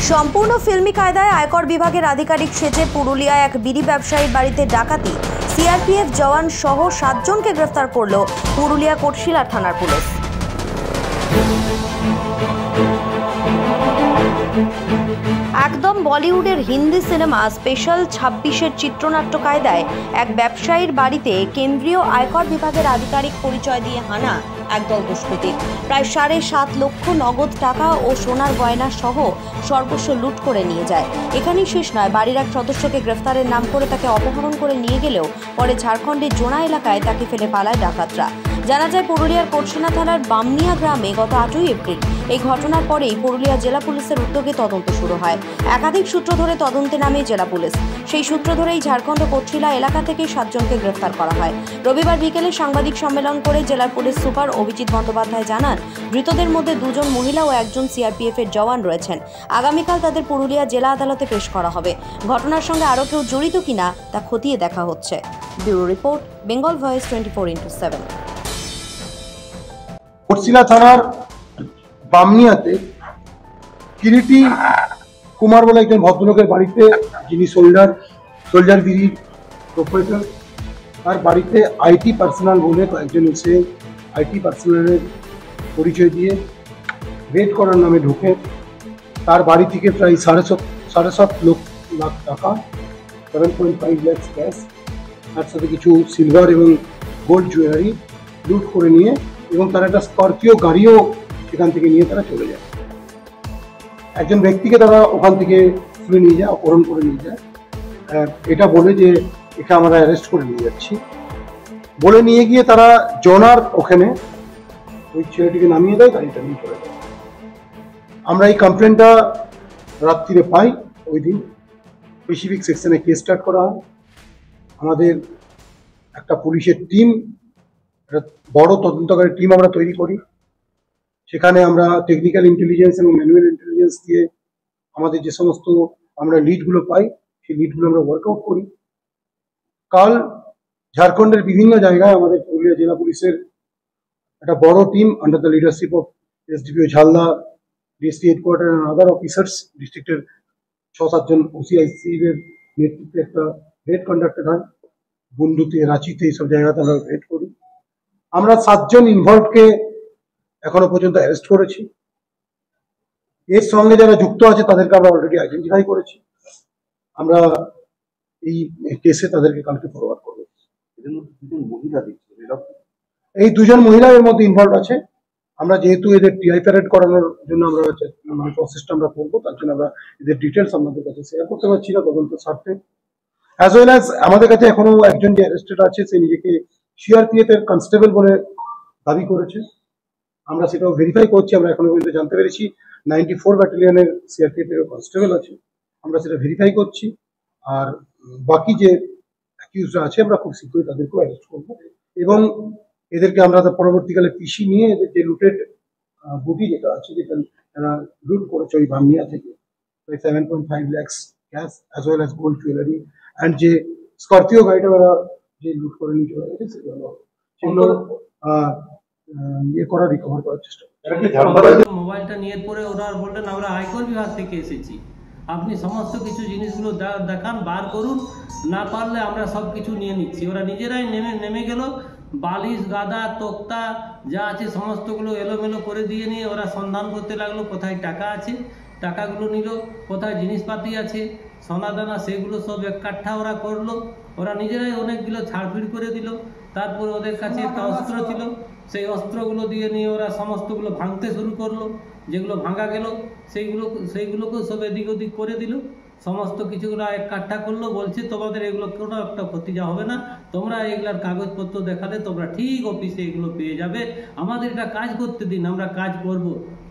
সম্পূর্ণ ফিল্মি কায়দায় আয়কর বিভাগের আধিকারিক সেজে পুরুলিয়ায় এক বিড়ি ব্যবসায়ীর বাড়িতে ডাকাতি। সিআরপিএফ জওয়ান সহ 7 জনকে গ্রেফতার করল পুরুলিয়া কোটশিলা থানার পুলিশ। একদম বলিউডের হিন্দি সিনেমা স্পেশাল 26-এর চিত্রনাট্য কায়দায় এক ব্যবসায়ীর বাড়িতে কেন্দ্রীয় আয়কর বিভাগের আধিকারিক পরিচয় দিয়ে হানা একদল দুষ্কৃতী প্রায় 7.5 লক্ষ নগদ টাকা ও সোনার গয়না সহ সর্বস্ব লুট করে নিয়ে যায়। এখানেই শেষ নয়, বাড়ির এক সদস্যকে গ্রেফতারের নাম করে তাকে অপহরণ করে নিয়ে গেলেও পরে ঝাড়খণ্ডের জোনা এলাকায় তাকে ফেলে পালায় ডাকাতরা। জানা যায়, পুরুলিয়ার কোটশিলা থানার বামনিয়া গ্রামে গত 8ই এপ্রিল এই ঘটনার পরেই পুরুলিয়া জেলা পুলিশের উদ্যোগে তদন্ত শুরু হয়। একাধিক সূত্র ধরে তদন্তে নামে জেলা পুলিশ। সেই সূত্র ধরেই ঝাড়খণ্ড কোটশিলা এলাকা থেকে 7 জনকে গ্রেফতার করা হয়। রবিবার বিকেলে সাংবাদিক সম্মেলন করে জেলার পুলিশ সুপার অভিজিৎ বন্দ্যোপাধ্যায় জানান, ধৃতদের মধ্যে 2 জন মহিলা ও 1 জন সিআরপিএফ এর জওয়ান রয়েছেন। আগামীকাল তাদের পুরুলিয়া জেলা আদালতে পেশ করা হবে। ঘটনার সঙ্গে আরও কেউ জড়িত কিনা তা খতিয়ে দেখা হচ্ছে। Bureau report, Bengal voice 24x7। Kotshila থানার বামনিয়াতে কিরিটি কুমার বলে একজন ভদ্রলোকের বাড়িতে, যিনি সোলজার বিড়ির প্রোপাইটার, তার বাড়িতে আইটি পার্সোনাল বলে কয়েকজন এসে আইটি পার্সোনালের পরিচয় দিয়ে রেড করার নামে ঢুকে তার বাড়ি থেকে প্রায় 7.5 লাখ টাকা, 7.5 লাখ ক্যাশ, তার সাথে কিছু সিলভার এবং গোল্ড জুয়েলারি লুট করে নিয়ে, এবং তার একটা স্করপিও গাড়িও সেখান থেকে নিয়ে তারা চলে যায়। একজন ব্যক্তিকে তারা ওখান থেকে তুলে নিয়ে যায়, অপহরণ করে নিয়ে যায়, এটা বলে যে একে আমরা অ্যারেস্ট করে নিয়ে যাচ্ছি বলে নিয়ে গিয়ে তারা জোনার ওখানে ওই ছেলেটিকে নামিয়ে দেয়, গাড়িটা নিয়ে চলে যায়। আমরা এই কমপ্লেনটা রাত্রিরে পাই। ওই দিন স্পেসিফিক সেকশনে কেস স্টার্ট করা হয়। আমাদের একটা পুলিশের টিম, একটা বড় তদন্তকারী টিম আমরা তৈরি করি। সেখানে আমরা টেকনিক্যাল ইন্টেলিজেন্স এবং ম্যানুয়াল ইন্টেলিজেন্স দিয়ে আমাদের যে সমস্ত আমরা লিডগুলো পাই, সেই লিডগুলো আমরা ওয়ার্কআউট করি। কাল ঝাড়খণ্ডের বিভিন্ন জায়গায় আমাদের পুরুলিয়া জেলা পুলিশের একটা বড় team under the leadership of SDPO Jhalda, DSP headquarter and other officers, ডিস্ট্রিক্টের 6-7 জন ওসিআইসির নেতৃত্বে একটা রেড কন্ডাক্টেড হয়। বুন্ডুতে, রাঁচিতে, এইসব জায়গাতে আমরা রেড করি। আমরা 7 জন ইনভলভকে এখনো পর্যন্ত অ্যারেস্ট করেছি। এর সঙ্গে যারা যুক্ত আছে তাদেরকে আমরা অলরেডি আইডেন্টিফাই করেছি। আমরা এই কেসে তাদেরকে কালকে ফরওয়ার্ড করবো। এই 2 জন মহিলা এর মধ্যে ইনভলভ আছে। আমরা যেহেতু এদের টিআই প্যারেড করানোর জন্য আমরা প্রসেসটা আমরা করবো, তার জন্য আমরা এদের ডিটেলস আপনাদের কাছে শেয়ার করতে পারছি না তদন্তের স্বার্থে। অ্যাজ ওয়েল অ্যাজ আমাদের কাছে এখনো একজন যে অ্যারেস্টেড আছে, সে নিজেকে সিআরপিএফ এর কনস্টেবল বলে দাবি করেছে। আমরা সেটাও ভেরিফাই করছি। আমরা এখনো পর্যন্ত জানতে পেরেছি 94 ব্যাটালিয়নের সিআরপিএফ এর কনস্টেবল আছে। আমরা সেটা ভেরিফাই করছি। আর বাকি যে অ্যাকিউজরা আছে আমরা খুব শীঘ্রই তাদেরকেও অ্যারেস্ট করবো, এবং এদেরকে আমরা পরবর্তীকালে পিসি নিয়ে এদের যে লুটেড বুটি যেটা আছে, যেটা তারা লুট করেছে ওই বামনিয়া থেকে, 7.5 lakh cash as well as gold jewellery and যে স্করপিও গাড়িটা ওরা যে লুট করে নিয়ে চলে গেছে, সেগুলো ইয়ে করা, রিকভার করার চেষ্টা করছে। মোবাইলটা নিয়ে পরে ওরা বললেন আমরা আয়কর বিভাগ থেকে এসেছি, আপনি সমস্ত কিছু জিনিসগুলো দেখান, বার করুন, না পারলে আমরা সব কিছু নিয়ে নিচ্ছি। ওরা নিজেরাই নেমে গেল, বালিশ, গাদা, তক্তা যা আছে সমস্তগুলো এলোমেলো করে দিয়ে নিয়ে ওরা সন্ধান করতে লাগলো কোথায় টাকা আছে, টাকাগুলো নিল, কোথায় জিনিসপাতি আছে, সোনাদানা, সেগুলো সব এক কাঠা ওরা করলো। ওরা নিজেরাই অনেকগুলো ছাড়ফিড় করে দিল। তারপর ওদের কাছে একটা অস্ত্র ছিল, সেই অস্ত্রগুলো দিয়ে নিয়ে ওরা সমস্তগুলো ভাঙতে শুরু করলো। যেগুলো ভাঙা গেল সেইগুলোকেও সব এদিক ওদিক করে দিল। সমস্ত কিছুগুলো এক কাঠা করলো। বলছে তোমাদের এগুলো কোনো একটা ক্ষতি যা হবে না, তোমরা এগুলার কাগজপত্র দেখালে তোমরা ঠিক অফিসে এগুলো পেয়ে যাবে, আমাদের এটা কাজ করতে দিন, আমরা কাজ করব।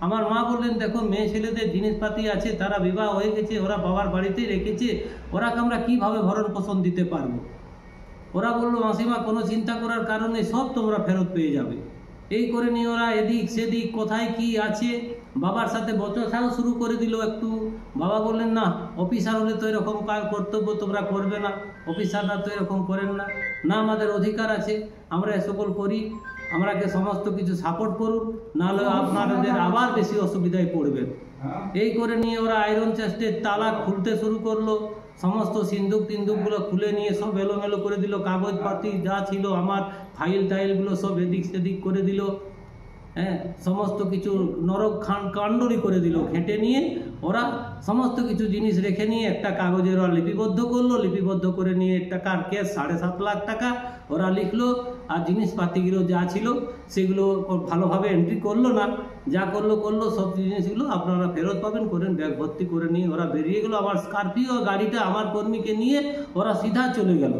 আমার মা বললেন, দেখো মেয়ে ছেলেদের জিনিসপাতি আছে, তারা বিবাহ হয়ে গেছে, ওরা বাবার বাড়িতেই রেখেছে, ওরাকে আমরা কীভাবে ভরণ পোষণ দিতে পারবো। ওরা বললো, মাসিমা কোনো চিন্তা করার কারণে সব তোমরা ফেরত পেয়ে যাবে। এই করে নিয়ে ওরা এদিক সেদিক কোথায় কি আছে বাবার সাথে বচসাও শুরু করে দিল একটু। বাবা বললেন, না অফিসার হলে তো এরকম কাজ কর্তব্য তোমরা করবে না, অফিসাররা তো এরকম করেন না, না আমাদের অধিকার আছে, আমরা এ সকল করি, আমরাকে সমস্ত কিছু সাপোর্ট করুন, নাহলে আপনাদের আবার বেশি অসুবিধায় পড়বেন। এই করে নিয়ে ওরা আয়রন চেস্টের তালা খুলতে শুরু করলো, সমস্ত সিন্দুক টিন্দুকগুলো খুলে নিয়ে সব এলোমেলো করে দিল, কাগজপাতি যা ছিল আমার ফাইল টাইলগুলো সব এদিক সেদিক করে দিল, হ্যাঁ সমস্ত কিছু নরক কাণ্ডরি করে দিল। ঘেঁটে নিয়ে ওরা সমস্ত কিছু জিনিস রেখে নিয়ে একটা কাগজের ওরা লিপিবদ্ধ করলো, লিপিবদ্ধ করে নিয়ে টাকার কেস 7.5 লাখ টাকা ওরা লিখলো, আর জিনিসপাতিগুলো যা ছিল সেগুলো ভালোভাবে এন্ট্রি করলো না, যা করলো সব জিনিসগুলো আপনারা ফেরত পাবেন করেন, ব্যাগ ভর্তি করে নিয়ে ওরা বেরিয়ে গেলো। আমার স্করপিও গাড়িটা আমার কর্মীকে নিয়ে ওরা সিধা চলে গেল।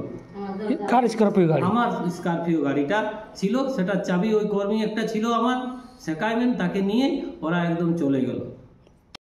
কার স্করপিও গাড়ি? আমার স্করপিও গাড়িটা ছিল, সেটা চাবি ওই কর্মী একটা ছিল আমার সেকাইমেন, তাকে নিয়ে ওরা একদম চলে গেল।